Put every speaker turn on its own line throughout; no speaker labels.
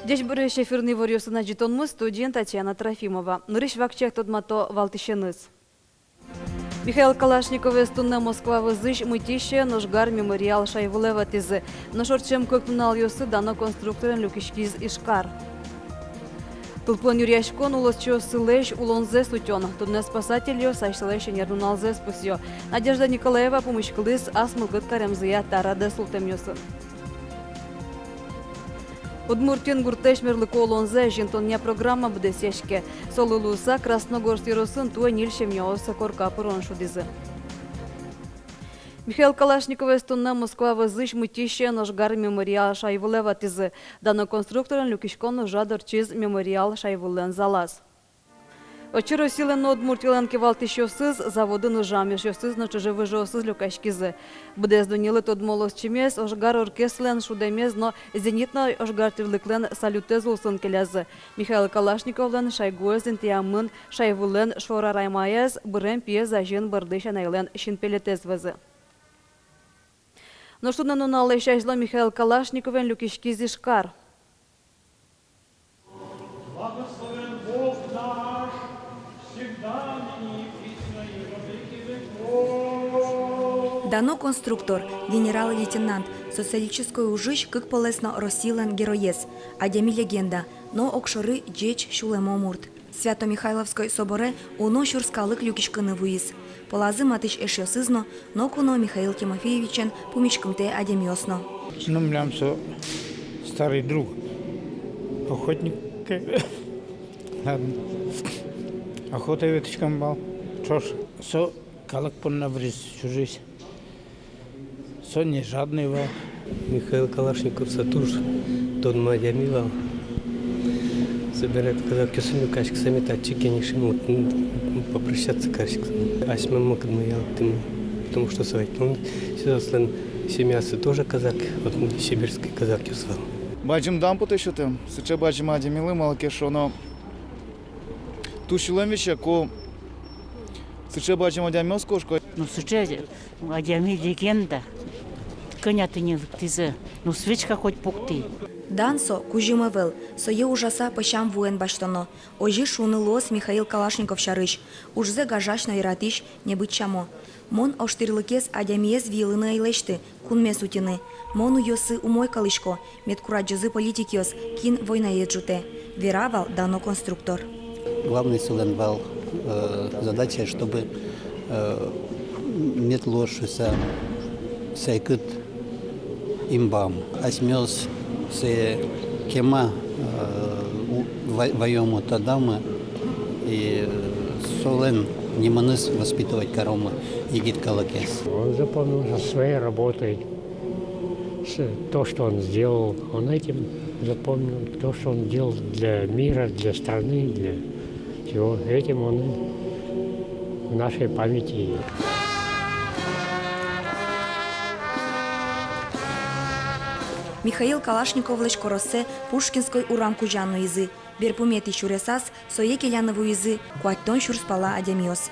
Деш бірі эфирный вариосына жетонмыз студент Татьяна Трофимова. Нұрыш вакчак тодмато валтышеныз. Михаил Калашников эстунна Москва вызыш мытище ножгар мемориал шайвулева тизы. Ношорчем көктунал йосы дано конструкторын люкишкиз ишкар. Тулплан юрьяшкон улосчо сылеш улонзе сутен. Тудне спасатель сайшлеш нердуналзе спасьё. Надежда Николаева помощкалыс асмылгыт каремзыя тарады султем йосы. Удмуртин гуртеш мерлыко улонзе жинтоння программа буде сешке. Солылуса Красногорск юросын туэ нильшем йосы корка пырон шудизы. Михаил Калашников эстунна Москва вызыш мытище ножгар мемориал шайвулева тизы. Дано конструкторын люкишкон жадыр чиз мемориал шайвулен залаз. Очиро силен Удмуртилен кевалтышёсыз заводы ножамеш ёсыз на чужевы жосыз люкашкизы. Будез донилы тодмолос чимес ожгар оркестлен шудемез, но зенитно ожгар тирлыклен салютез улсын келязы. Михаил Калашниковлен шайгуэзен тиамын шайвулен шорараймаез бырем пьез ажин бардышан айлен шинпелетез вызы. Но что на налещайзла Михаил Калашниковен люкишкизи шкар.
Благословен Бог наш, всегда ныне и присно и во веки веков.
Дано конструктор, генерал-лейтенант, социалической ужищ, как полесно росилен героез, адями легенда, но окшоры джеч шулемо мурт. Свято-Михайловской соборе уно шурскалык люкишканы вуиз. Полазы матыш эшёсызно, но куно Михаил Тимофеевичен пумичкамте адемиосно.
Ну, млямсо старый друг, охотник. Охота веточкам бал. Что ж, со калак понаврез чужись. Со не жадный вал.
Михаил Калашников сатуш, тот мадямивал. Собирает казак кюсыню кашки сами татчики не шимут, попрощаться кашки. Асьма макадмаял, потому что свой. Он сюда семьясы тоже казак, вот сибирский казак юсвал.
Бачим дам потешити, сиче бачим адіміли малке, що но ту шілемвіче, ко сиче бачим адямьоско, шко.
Ну, сиче адями легенда, коня ты не тизе, ну, свечка хоть пукты.
Дансо кужимевел, сое ужаса пащам вуен баштоно, ожи шунылос Михаил Калашников шарыш, ужзе гажаш найратиш не быть чамо. Мон оштырлыкес адямиез вилыны айлешты, кунме сутины. Мону йосы умой калышко, медкураджызы политикиос, кин война еджуте. Веравал дано конструктор.
Главный силенвал задача, чтобы метлошися сайкыт имбам. Осмёс се кема воему тадамы и солен не маныс воспитывать коромы и гидкалакес.
Он запомнил своей работой. То, что он сделал, он этим запомнил. То, что он делал для мира, для страны, для всего. Этим он в нашей памяти.
Михаил Калашников лешко росе Пушкинской урамку жанну изы. Берпумети шуресас, сое келянову изы, куаттон шурспала адямиос.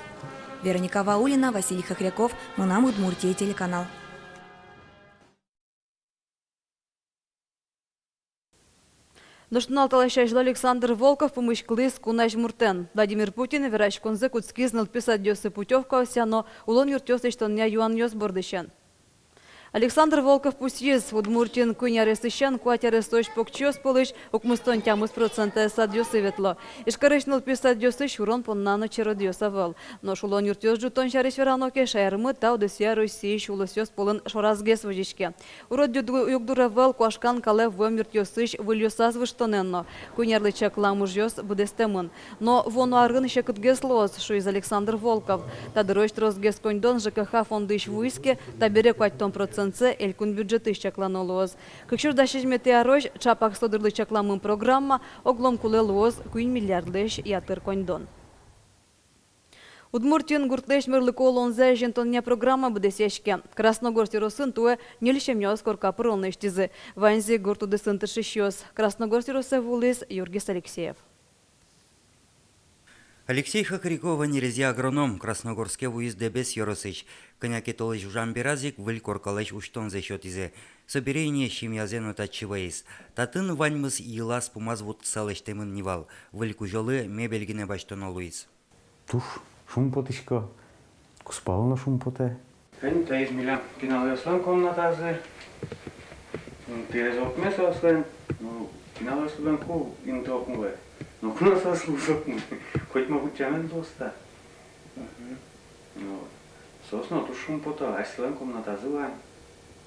Вероника Ваулина, Василий Хохряков, Мунам Удмуртия, телеканал.
Ноштунал талашайжла Александр Волков помышклыс кунаш муртен. Владимир Путин вераш конзе куцкизнал писать дёсы путевка осяно, улон юртёсы штоння юан йос бордыщан. Александр Волков пусьез, Удмуртин куйняресыщан, куатяресойш покчёс полыш, укмустон тямус процента садьёсы ветло. Ишкарышныл писать дёсы шурон поннано черодьёса вел. Но шулон юртёс жутон шариш вераноке шайрмы тау досья России шулосёс полын шоразгес вожишке. Урод югдура вел куашкан калев вем юртёсыш выльёсаз выштоненно. Куйнярлычак ламужьёс будестемын. Но вону арын шекытгес лоз, шо из Александр Волков. Тадыройш трозгес коньдон ЖКХ фондыш вуйске, табере куаттон процент элькун бюджеты чакланолоз. Кыкшур дашижмете арож чапах содырлы чакламын программа оглом кулелоз куин миллиардлеш ятыр коньдон. Удмуртин гуртлеш мерлыко олонзе жентоння программа будесешке. Красногорск юросын туэ нелишемнёс корка пырылныштизы. Ванзи гуртуды сынтышищёс. Красногорск юросы вулис Юргис Алексеев.
Алексей Хакрикова нерезя агроном Красногорске уезде без Яросыч. Коняки толыч в жамбиразик выль коркалыч уштон за счет изе. Соберение щемязен отачивайс. Татын ваньмыз илас пумаз вот салыч темын невал. Выль кужолы мебельгине баштон алуиз.
Туш, шум потышко. Куспална шум поте.
Hän teis millä kinalla jossain konnatase. Tiedä opmessa oslen. No, kinalla jossain ku into mulle. No, kun on saas mulle. Хоть могу тямен доста. No, сосно тушум пота, айслен комнатазы вань.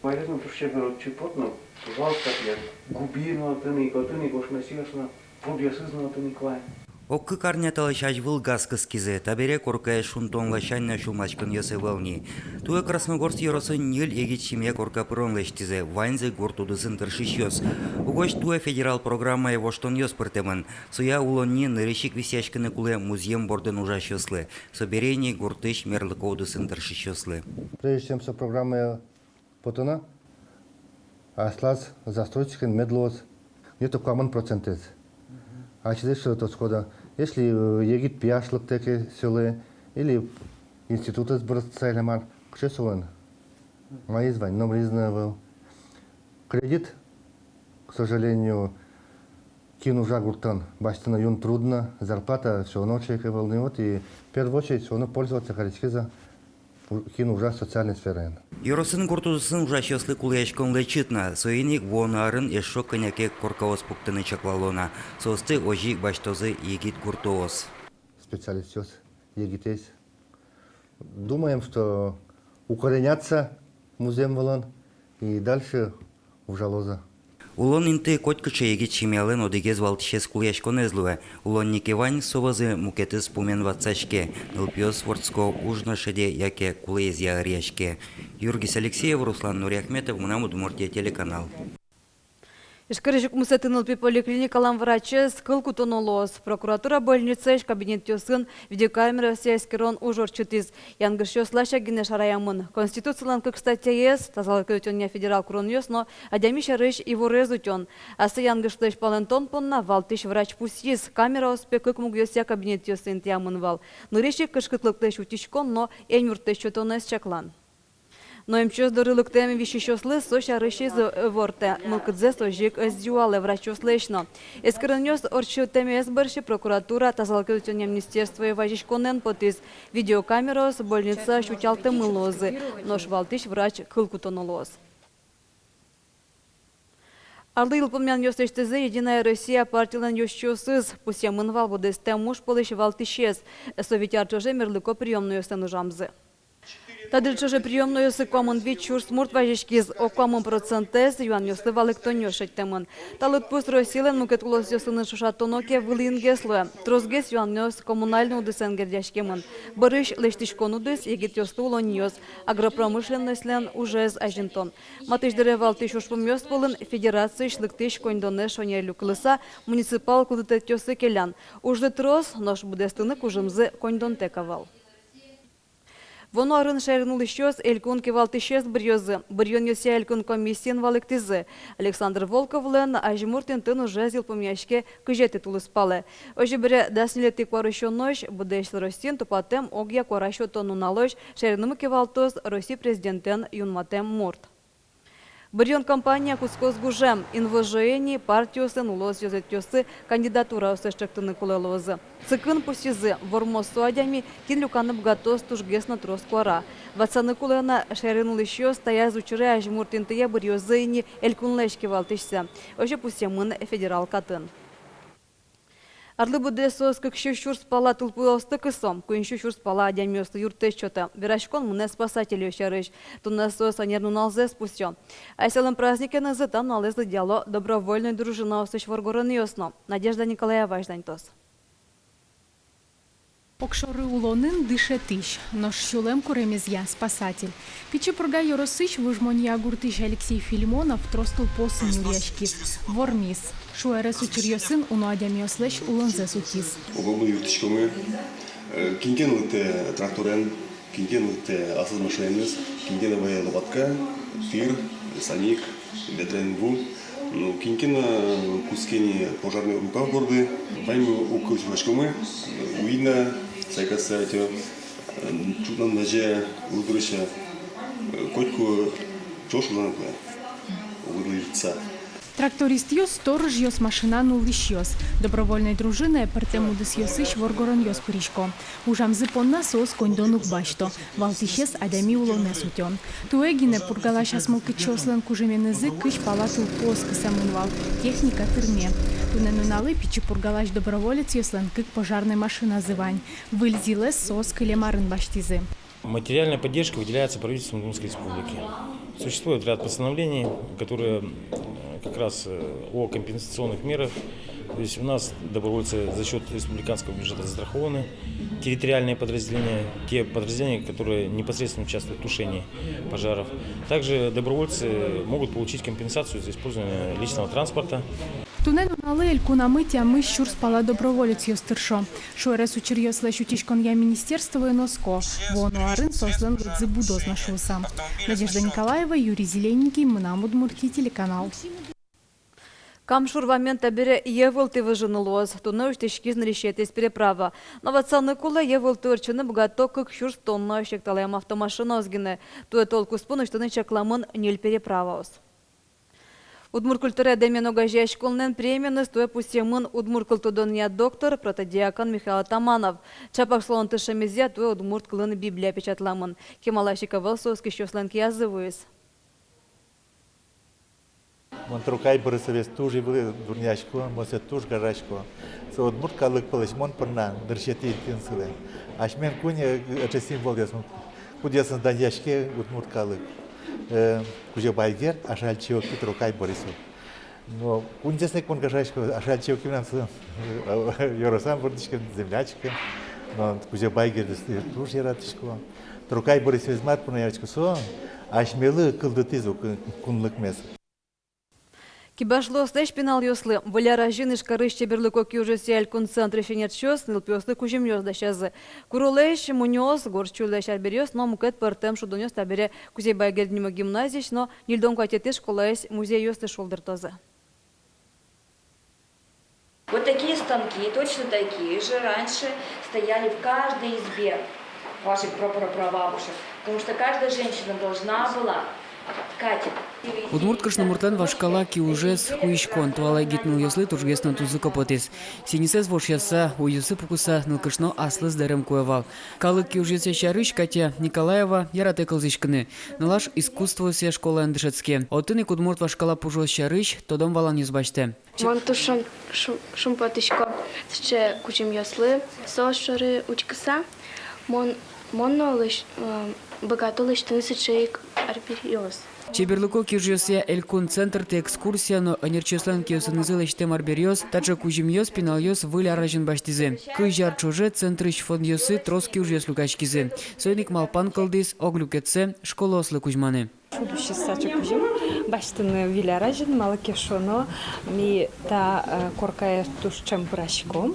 Поэтому туше берут чипот, но пожалуйста, я губину тыны, котыны, кошмесиошна, подъясызна тыны клайн.
Оккы карняталы шажвыл гаскыз кизе, табере коркая шунтонла шанна шумачкын йосы вълни. Туя Красногорск йоросы нил егит шимя корка пыронлеш тизе, вайнзе гортудысын тыршиш йос. Угош туя федерал программа евоштон йос пыртемын. Суя улонни нырышик висяшкыны куле музеем борден ужаш йослы. Соберение гуртыш мерлыковдысын тыршиш йослы.
Прежде чем со программой потона, аслаз застройщикин медлоз, где-то камон процентез. А через что-то схода. Если егит пьяшлык теки селы или институты сбросцелемар, что селен? Мои звань, номер изнавал. Кредит, к сожалению, кину жагуртан. Баштана юн трудно, зарплата все равно человека волнует. И в первую очередь все равно пользоваться харичкиза кину ужас социальной сферы.
Йоросын гуртудысын ужаш йослы кулешкон лечитна. Соиник вонарын эшо коняке коркаос пуктыны чаклалона. Состы ожик баштозы егит гуртуос.
Специалист егитесь. Думаем, что укореняться музеем волон и дальше в жалоза.
Улон инты котькача егит шимялен одегез валтишес кулешкон эзлуе. Улон никевань совазы мукетыз пумен ватсашке. Нылпиос ворцко ужно шеде яке кулезия решке. Юргис Алексеев, Руслан Нуриахметов, Мунамуд Муртия, телеканал.
Ишкарыжык мусетынылпи поликлиникалан врачы скылку тонолос. Прокуратура больницы кабинет йосын видеокамера сескерон ужорчытыз. Янгыш йослаша гине шараямын. Конституциялан кык статьяес, тазалык өтөнне федерал курон йосно, адями шарыш и ворез утен. Асы янгышлыш палентон понна валтыш врач пусиз. Камера оспе кык муг йося кабинет йосын тямын вал. Нырыши кышкытлыктыш утишкон, но энюртыш чотонес чаклан. Но имчёс дорылык теми вишищослы соша рышиз ворте мылкыдзе сожик эздюале врачослышно. Эскрынёс орчу теми эсберши прокуратура тазалык өтөнне министерство и важишконен потыз. Видеокамерос больница шутялты мылозы. Нош валтыш врач кылкутонолоз. Арды илпымян йостештезе Единая Россия партиялан йощосыз. Пусямын вал будес темуш полыш валтышез. Советярчоже мерлыко приемную йостен ужамзы. Тадырчоже приемную с коммун вечур смурт важишкиз о коммун процентез юан йосты валык тонёшет темын. Талык пуст росилен мукет улос йосыны шушатоноке вылингеслуе. Трозгес юан йос коммунальный удысен гердяшкемын. Барыш лештишкон удыс егит йосты улон йос. Агропромышленностлен ужез ажинтон. Матыждыре валтыш ушпым йос полын федерации шлыктыш кондоне шонерлю кылыса муниципал кудытет йосы келян. Ужды троз нош будестыны кужымзы кондон текавал. Воно арын шернул ищёс элькун кевалтышес брёзы. Брён йося элькун комиссиен валыктызы. Александр Волковлен ажмуртен тын уже зил помяшке кыжеты тулыспалы. Ожи бире даснилетик варышонош будеш ростин тупатем огья корашо тонуналош шернумы кевалтоз России президентен юнматем мурт. Брьон компания Кускос Гужем, инвожени партиосын улос йозетёсы кандидатура осыштыктыны кулелозы. Цыкын пусизы вормосу адями кинлюканып гатос тужгесно троскуара. Ватсаны кулена шеринул еще стоя зучыры ажмуртинтые брьозыни элькунлешки валтышся. Оже пусемын федерал катын. Арлы буде сос кыкшу шурс пала тулпуосты кысом, куиншу шурс пала адямёсты юртыш чота. Верашкон мыне спасатель ощарыш. Тунна сос анернуналзе спустё. Айселым празднике назытан налезлы дяло добровольной дружина осыш варгорын йосно. Надежда Николаева Ажданьтос.
Окшоры улонын дышетыш, но щулем куремезья спасатель. Пичи пурга Yorosыч выжмонья гуртыш Алексей Филимонов тростул посын юряшкис. Вормис. Шуэрес учерьёсын унуадямёслэш улонзе сутис.
Огомну юртышкомы, кингенлыте тракторен, кингенлыте асыз машинес, кингеновая лопатка, тир, саник, ветрен ву, Кинкина кускени пожарный рукав борды, ваймы укус вашкомы, уидно, сайкаса эти чудом даже удурища, котку чошу жанкла, удуриться.
Тракторист йос, сторож йос, машина нулиш йос. Добровольной дружиной пертемудис йосыш воргорон йос пыришко. Ужам зипонна сос кондонук башто. Валтишес адами улонес утен. Туэгине пургалаш асмылки чослен кужеменызы кыш палатыл поск самынвал. Техника тырме. Туненуналы пичи пургалаш доброволец йослен кык пожарной машина зывань. Выльзилес сос кылемарын баштизы.
Материальная поддержка выделяется правительством Удмуртской республики. Существует ряд постановлений, которые как раз о компенсационных мерах. То есть у нас добровольцы за счет республиканского бюджета застрахованы, территориальные подразделения, те подразделения, которые непосредственно участвуют в тушении пожаров. Также добровольцы могут получить компенсацию за использование личного транспорта.
Туненуналы элькунамытя мы щур спала доброволец йостыршо. Шуэрес учерьёс лэшутишкон я министерство и носко. Вону арын сослен лыдзы будоз нашелся. Надежда Николаева, Юрий Зелененький, Мынам Удмуртский телеканал.
Камшурвамен табире евылты выжынулоз. Туны уштешкизн решетес переправа. Новацаны кулы евылты өрчыны богато кык щур тонна ощекталаем автомашинозгины. Туэ толку спун уштаны чакламын нель переправаос. Удмурт культура деменога школнен премияны стоя пустемын Удмурт культудония доктор, протодиакон Михаил Атаманов. Чапак слон тышемезе туя Удмурт кылын Библия печатламын. Кемалашика валсовский щосланки язывыйс.
Монтрукай Борисовец тоже был дурняшко, может тоже гаражко. Со Удмурт калык палыш мон парна, дыршети тинсылы. Ашмен куня это символ ясну. Кудясын даньяшке Удмурт калык. Кузя байгер, ашальчио Трукай Борисов. Но кундесный кон гаражко, ашальчио кимнам Yorosam бордичка землячка. Но кузя байгер тоже яратышко. Трукай Борисов мат пунаячко со, ашмелы кылдытизу кунлык мес.
Кибашло слэш пенал йослы. Валяра жиныш карыш чеберлыко кюжеси аль концентр шенет щос, нылпёслы кужемёс дащазы. Курулэш мунёс, горчулэш альберёс, но мукет пертем шудонёс табере кузей байгерднимо гимназиш, но нильдом катетеш школаэс музей йосты шолдыртозы.
Вот такие станки, точно такие же, раньше стояли в каждой избе ваших прапрабабушек, потому что каждая женщина должна была ткать.
Удмурт кышнымуртан вашкала ки ужес хуишкон, туалай гитнул йослы туржгеснан тузы капотес. Синисез вошьяса, уюсы пукуса, нылкышно аслыз дәрем куевал. Калык ки ужесе шарыш Катя Николаева ярате кылзышкыны. Налаш искусство се школа андышецке. Отыны Удмурт вашкала пужос шарыш, тодом валан юзбачте.
Мон тушон шумпатышко сче кучим йослы, сошары учкыса. Моннолыш богатолыш тынсычейк арбириоз.
Чеберлыко кюжёсия элькун центр те экскурсия, но анерчеслан киосынызылыш тем арбериоз, тача кужимьёс пиналёс выля ражен баштизе. Кыжар чуже центрыш фондьёсы трос кюжёс лукачкизе. Сойник малпан кылдыс оглюкетсе школослы кужманы.
Будущий сачок кужим, баштыны выля ражен малакешоно, ми та коркая тушчем брашко,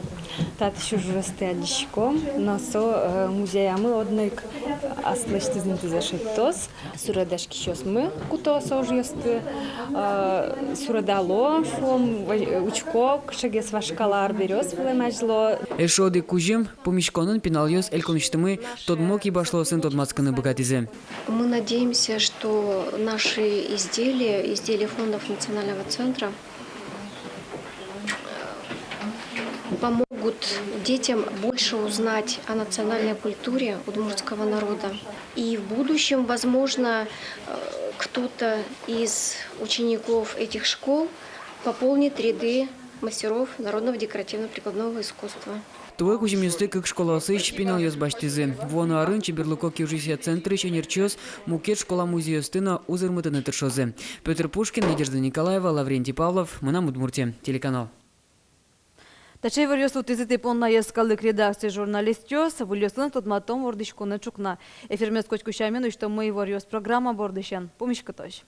та чужесты адишко, но со музеямы одник аслышты знати зашиттос, сурадашки щос мы куто сожьёсты, сурадало шум учко, кшегес вашкала арберёс вылемажло.
Эшоды кужим помешконын пиналёс эльконыштымы тодмоки башло сын тодмацканы богатизе.
Мы надеемся, что наши изделия фондов Национального центра помогут детям больше узнать о национальной культуре удмуртского народа. И в будущем, возможно, кто-то из учеников этих школ пополнит ряды мастеров народного декоративно-прикладного искусства.
Туэ кужимьёсты как школа сыч пинал ёс баштизе. Воно арын чеберлыко кюжися центры шенерчёс мукет школа музеёстына узырмытыны тыршозе. Петр Пушкин, Надежда Николаева, Лаврентий Павлов, Мынам Удмуртия, телеканал.
Тачай варьёс утызыты понна ескалык редакции журналистёс, вылёсын тотматом ордышконы чукна. Эфирмес кочкущамен, что мы варьёс программа бордыщан. Помощь катош.